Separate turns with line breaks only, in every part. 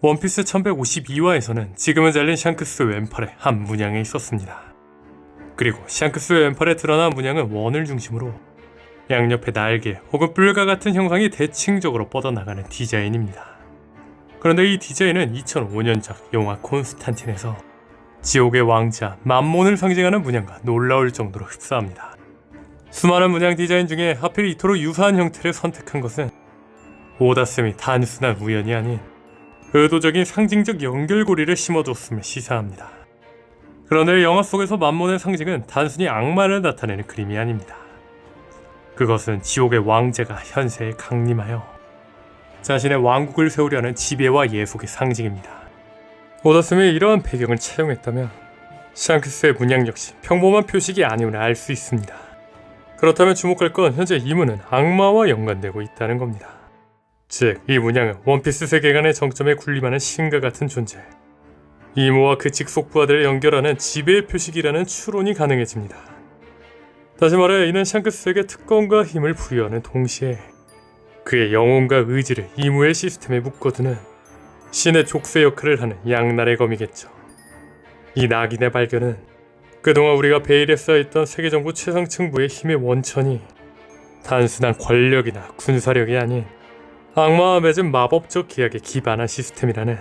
원피스 1152화에서는 지금은 잘린 샹크스 왼팔의 한 문양에 있었습니다. 그리고 샹크스 왼팔에 드러난 문양은 원을 중심으로 양옆에 날개 혹은 뿔과 같은 형상이 대칭적으로 뻗어나가는 디자인입니다. 그런데 이 디자인은 2005년작 영화 콘스탄틴에서 지옥의 왕자 맘몬을 상징하는 문양과 놀라울 정도로 흡사합니다. 수많은 문양 디자인 중에 하필 이토록 유사한 형태를 선택한 것은 오다쌤이 단순한 우연이 아닌 의도적인 상징적 연결고리를 심어줬음을 시사합니다. 그런데 영화 속에서 맘몬의 상징은 단순히 악마를 나타내는 그림이 아닙니다. 그것은 지옥의 왕자가 현세에 강림하여 자신의 왕국을 세우려는 지배와 예속의 상징입니다. 오다쌤이 이러한 배경을 차용했다면 샹크스의 문양 역시 평범한 표식이 아님을 알 수 있습니다. 그렇다면 주목할 건 현재 이 문은 악마와 연관되고 있다는 겁니다. 즉, 이 문양은 원피스 세계관의 정점에 군림하는 신과 같은 존재, 이모와 그 직속 부하들을 연결하는 지배의 표식이라는 추론이 가능해집니다. 다시 말해 이는 샹크스에게 특권과 힘을 부여하는 동시에 그의 영혼과 의지를 이모의 시스템에 묶어두는 신의 족쇄 역할을 하는 양날의 검이겠죠. 이 낙인의 발견은 그동안 우리가 베일에 쌓여있던 세계정부 최상층부의 힘의 원천이 단순한 권력이나 군사력이 아닌 악마와 맺은 마법적 계약에 기반한 시스템이라는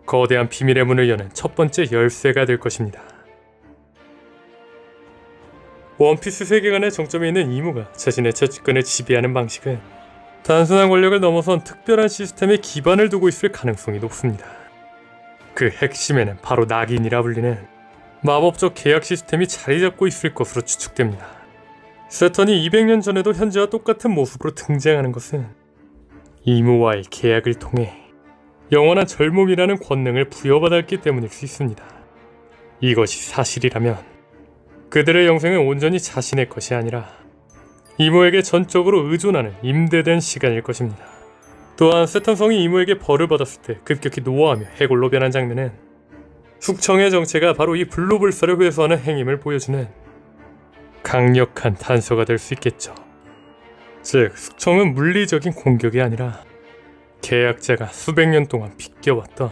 거대한 비밀의 문을 여는 첫 번째 열쇠가 될 것입니다. 원피스 세계관의 정점에 있는 이모가 자신의 채취권을 지배하는 방식은 단순한 권력을 넘어선 특별한 시스템에 기반을 두고 있을 가능성이 높습니다. 그 핵심에는 바로 낙인이라 불리는 마법적 계약 시스템이 자리 잡고 있을 것으로 추측됩니다. 세턴이 200년 전에도 현재와 똑같은 모습으로 등장하는 것은 이모와의 계약을 통해 영원한 젊음이라는 권능을 부여받았기 때문일 수 있습니다. 이것이 사실이라면 그들의 영생은 온전히 자신의 것이 아니라 이모에게 전적으로 의존하는 임대된 시간일 것입니다. 또한 세턴성이 이모에게 벌을 받았을 때 급격히 노화하며 해골로 변한 장면은 숙청의 정체가 바로 이 블루불사를 회수하는 행임을 보여주는 강력한 단서가 될 수 있겠죠. 즉, 숙청은 물리적인 공격이 아니라 계약자가 수백 년 동안 빗겨왔던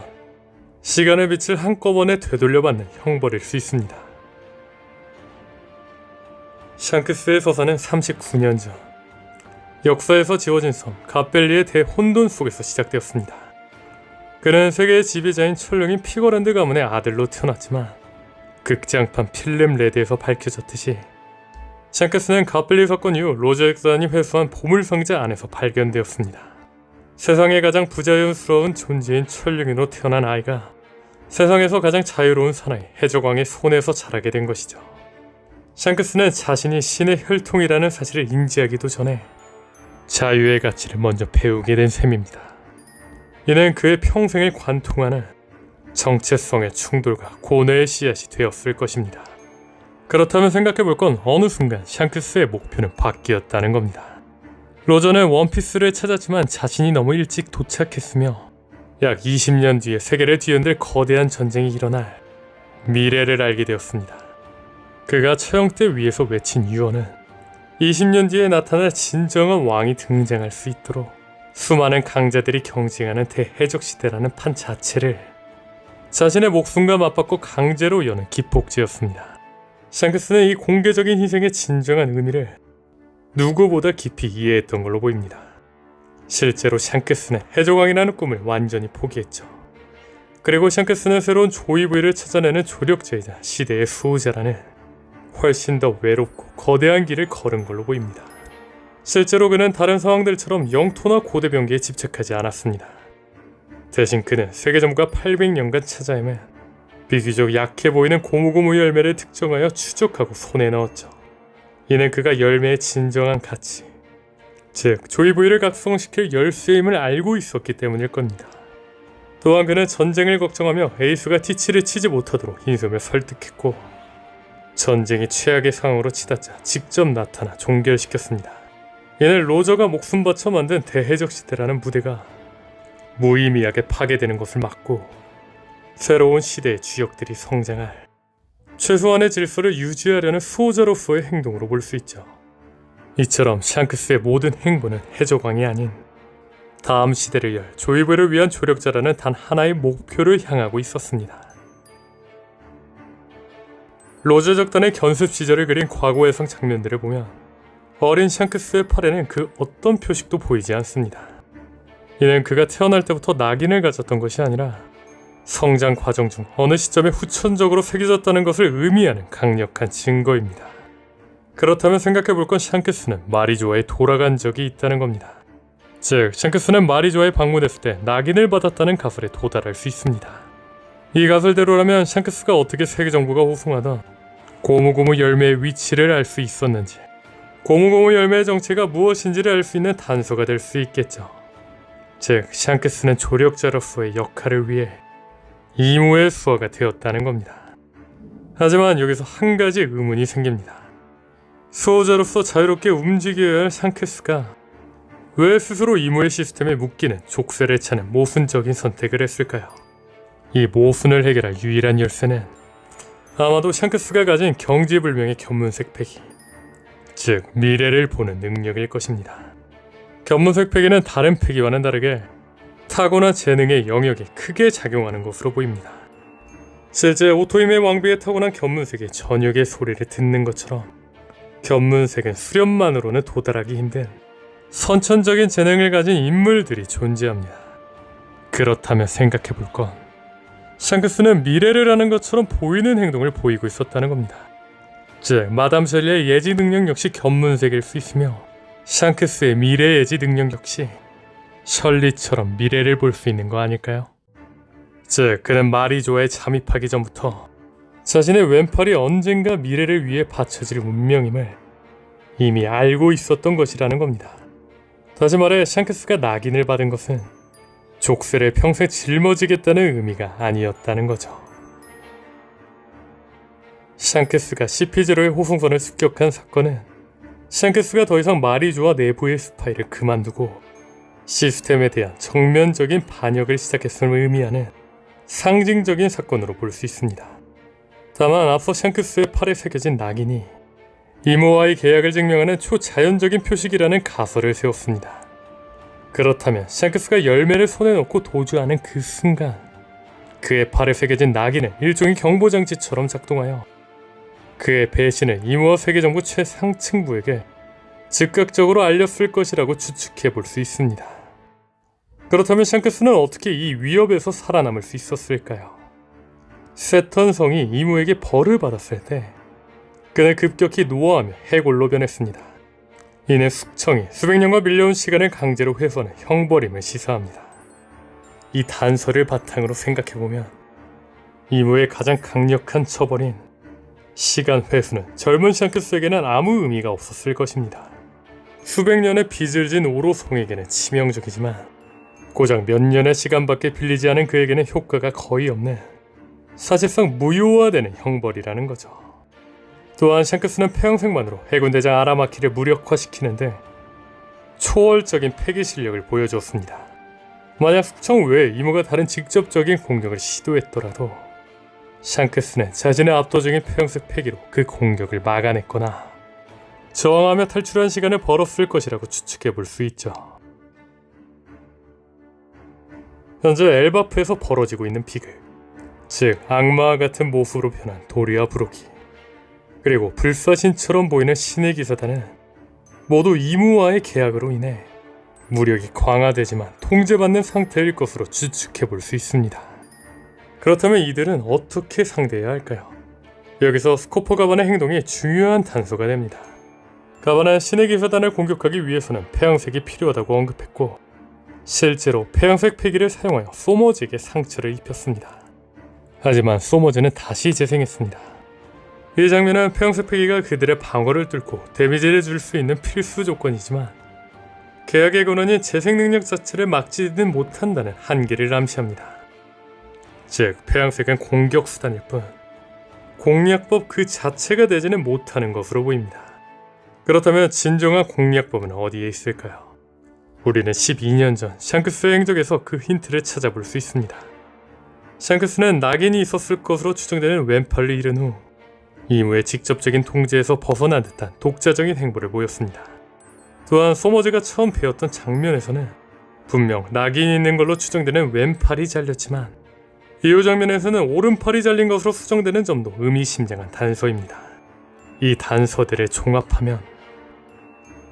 시간의 빛을 한꺼번에 되돌려받는 형벌일 수 있습니다. 샹크스의 서사는 39년 전 역사에서 지워진 섬 갓벨리의 대혼돈 속에서 시작되었습니다. 그는 세계의 지배자인 천령인 피거란드 가문의 아들로 태어났지만 극장판 필름 레드에서 밝혀졌듯이 샹크스는 갓벨리 사건 이후 로저 엑산이 회수한 보물상자 안에서 발견되었습니다. 세상의 가장 부자연스러운 존재인 천령인으로 태어난 아이가 세상에서 가장 자유로운 사나이 해적왕의 손에서 자라게 된 것이죠. 샹크스는 자신이 신의 혈통이라는 사실을 인지하기도 전에 자유의 가치를 먼저 배우게 된 셈입니다. 이는 그의 평생을 관통하는 정체성의 충돌과 고뇌의 씨앗이 되었을 것입니다. 그렇다면 생각해볼 건 어느 순간 샹크스의 목표는 바뀌었다는 겁니다. 로저는 원피스를 찾았지만 자신이 너무 일찍 도착했으며 약 20년 뒤에 세계를 뒤흔들 거대한 전쟁이 일어날 미래를 알게 되었습니다. 그가 처형대 위에서 외친 유언은 20년 뒤에 나타날 진정한 왕이 등장할 수 있도록 수많은 강자들이 경쟁하는 대해적 시대라는 판 자체를 자신의 목숨과 맞바꿔 강제로 여는 기폭제였습니다. 샹크스는 이 공개적인 희생의 진정한 의미를 누구보다 깊이 이해했던 걸로 보입니다. 실제로 샹크스는 해적왕이라는 꿈을 완전히 포기했죠. 그리고 샹크스는 새로운 조이부이를 찾아내는 조력자이자 시대의 수호자라는 훨씬 더 외롭고 거대한 길을 걸은 걸로 보입니다. 실제로 그는 다른 상황들처럼 영토나 고대병기에 집착하지 않았습니다. 대신 그는 세계정부가 800년간 찾아 헤맨 비교적 약해 보이는 고무고무 열매를 특정하여 추적하고 손에 넣었죠. 이는 그가 열매의 진정한 가치, 즉 조이부이를 각성시킬 열쇠임을 알고 있었기 때문일 겁니다. 또한 그는 전쟁을 걱정하며 에이스가 티치를 치지 못하도록 인수하며 설득했고 전쟁이 최악의 상황으로 치닫자 직접 나타나 종결시켰습니다. 이는 로저가 목숨 바쳐 만든 대해적 시대라는 무대가 무의미하게 파괴되는 것을 막고 새로운 시대의 주역들이 성장할 최소한의 질서를 유지하려는 수호자로서의 행동으로 볼 수 있죠. 이처럼 샹크스의 모든 행보는 해적왕이 아닌 다음 시대를 열 조이브를 위한 조력자라는 단 하나의 목표를 향하고 있었습니다. 로저 적단의 견습 시절을 그린 과거 해상 장면들을 보면 어린 샹크스의 팔에는 그 어떤 표식도 보이지 않습니다. 이는 그가 태어날 때부터 낙인을 가졌던 것이 아니라 성장 과정 중 어느 시점에 후천적으로 새겨졌다는 것을 의미하는 강력한 증거입니다. 그렇다면 생각해볼 건 샹크스는 마리조아에 돌아간 적이 있다는 겁니다. 즉, 샹크스는 마리조아에 방문했을 때 낙인을 받았다는 가설에 도달할 수 있습니다. 이 가설대로라면 샹크스가 어떻게 세계정부가 호송하던 고무고무 열매의 위치를 알 수 있었는지, 고무고무 열매의 정체가 무엇인지를 알 수 있는 단서가 될 수 있겠죠. 즉, 샹크스는 조력자로서의 역할을 위해 이모의 수호가 되었다는 겁니다. 하지만 여기서 한 가지 의문이 생깁니다. 수호자로서 자유롭게 움직여야 할 샹크스가 왜 스스로 이모의 시스템에 묶이는 족쇄를 차는 모순적인 선택을 했을까요? 이 모순을 해결할 유일한 열쇠는 아마도 샹크스가 가진 경지불명의 견문색 패기, 즉 미래를 보는 능력일 것입니다. 견문색 패기는 다른 패기와는 다르게 타고난 재능의 영역에 크게 작용하는 것으로 보입니다. 실제 오토임의 왕비에 타고난 견문색이 저녁의 소리를 듣는 것처럼 견문색은 수련만으로는 도달하기 힘든 선천적인 재능을 가진 인물들이 존재합니다. 그렇다면 생각해볼 건 샹크스는 미래를 아는 것처럼 보이는 행동을 보이고 있었다는 겁니다. 즉, 마담 셜리의 예지 능력 역시 견문색일 수 있으며 샹크스의 미래 예지 능력 역시 셜리처럼 미래를 볼 수 있는 거 아닐까요? 즉, 그는 마리조아에 잠입하기 전부터 자신의 왼팔이 언젠가 미래를 위해 바쳐질 운명임을 이미 알고 있었던 것이라는 겁니다. 다시 말해 샹크스가 낙인을 받은 것은 족쇄를 평생 짊어지겠다는 의미가 아니었다는 거죠. 샹크스가 CP0의 호송선을 습격한 사건은 샹크스가 더 이상 마리조아 내부의 스파이를 그만두고 시스템에 대한 정면적인 반역을 시작했음을 의미하는 상징적인 사건으로 볼 수 있습니다. 다만 앞서 샹크스의 팔에 새겨진 낙인이 이모와의 계약을 증명하는 초자연적인 표식이라는 가설을 세웠습니다. 그렇다면 샹크스가 열매를 손에 넣고 도주하는 그 순간 그의 팔에 새겨진 낙인은 일종의 경보장치처럼 작동하여 그의 배신을 이모와 세계정부 최상층부에게 즉각적으로 알렸을 것이라고 추측해 볼 수 있습니다. 그렇다면 샹크스는 어떻게 이 위협에서 살아남을 수 있었을까요? 세턴성이 이모에게 벌을 받았을 때 그는 급격히 노화하며 해골로 변했습니다. 이는 숙청이 수백 년과 밀려온 시간을 강제로 회수하는 형벌임을 시사합니다. 이 단서를 바탕으로 생각해보면 이모의 가장 강력한 처벌인 시간 회수는 젊은 샹크스에게는 아무 의미가 없었을 것입니다. 수백 년의 빚을 진 오로송에게는 치명적이지만 고작 몇 년의 시간밖에 빌리지 않은 그에게는 효과가 거의 없는 사실상 무효화되는 형벌이라는 거죠. 또한 샹크스는 폐영색만으로 해군대장 아라마키를 무력화시키는데 초월적인 패기 실력을 보여주었습니다. 만약 숙청 외에 이모가 다른 직접적인 공격을 시도했더라도 샹크스는 자신의 압도적인 폐영색 패기로 그 공격을 막아냈거나 저항하며 탈출한 시간을 벌었을 것이라고 추측해 볼 수 있죠. 현재 엘바프에서 벌어지고 있는 비극, 즉 악마와 같은 모습으로 변한 도리와 브로기, 그리고 불사신처럼 보이는 신의 기사단은 모두 이무와의 계약으로 인해 무력이 강화되지만 통제받는 상태일 것으로 추측해 볼 수 있습니다. 그렇다면 이들은 어떻게 상대해야 할까요? 여기서 스코퍼 가반의 행동이 중요한 단서가 됩니다. 가반은 신의 기사단을 공격하기 위해서는 폐양색이 필요하다고 언급했고 실제로 폐양색 패기를 사용하여 소머즈에게 상처를 입혔습니다. 하지만 소머즈는 다시 재생했습니다. 이 장면은 폐양색 패기가 그들의 방어를 뚫고 데미지를 줄 수 있는 필수 조건이지만 계약의 근원인 재생 능력 자체를 막지는 못한다는 한계를 암시합니다. 즉 폐양색은 공격 수단일 뿐 공략법 그 자체가 되지는 못하는 것으로 보입니다. 그렇다면 진정한 공략법은 어디에 있을까요? 우리는 12년 전 샹크스의 행적에서 그 힌트를 찾아볼 수 있습니다. 샹크스는 낙인이 있었을 것으로 추정되는 왼팔을 잃은 후 이무의 직접적인 통제에서 벗어난 듯한 독자적인 행보를 보였습니다. 또한 소머즈가 처음 배웠던 장면에서는 분명 낙인이 있는 걸로 추정되는 왼팔이 잘렸지만 이후 장면에서는 오른팔이 잘린 것으로 수정되는 점도 의미심장한 단서입니다. 이 단서들을 종합하면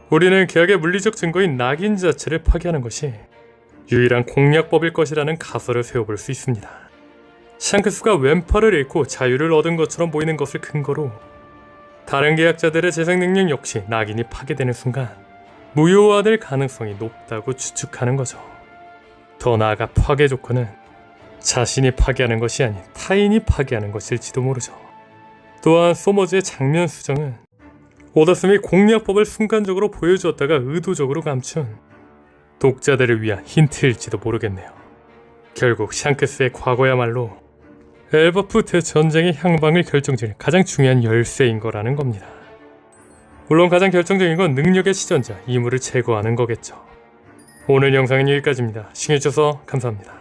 우리는 계약의 물리적 증거인 낙인 자체를 파기하는 것이 유일한 공략법일 것이라는 가설을 세워볼 수 있습니다. 샹크스가 왼팔을 잃고 자유를 얻은 것처럼 보이는 것을 근거로 다른 계약자들의 재생 능력 역시 낙인이 파괴되는 순간 무효화될 가능성이 높다고 추측하는 거죠. 더 나아가 파괴 조건은 자신이 파괴하는 것이 아닌 타인이 파괴하는 것일지도 모르죠. 또한 소머즈의 장면 수정은 오더슨이 공략법을 순간적으로 보여주었다가 의도적으로 감춘 독자들을 위한 힌트일지도 모르겠네요. 결국 샹크스의 과거야말로 엘버프 대전쟁의 향방을 결정짓는 가장 중요한 열쇠인 거라는 겁니다. 물론 가장 결정적인 건 능력의 시전자 이물을 제거하는 거겠죠. 오늘 영상은 여기까지입니다. 시청해주셔서 감사합니다.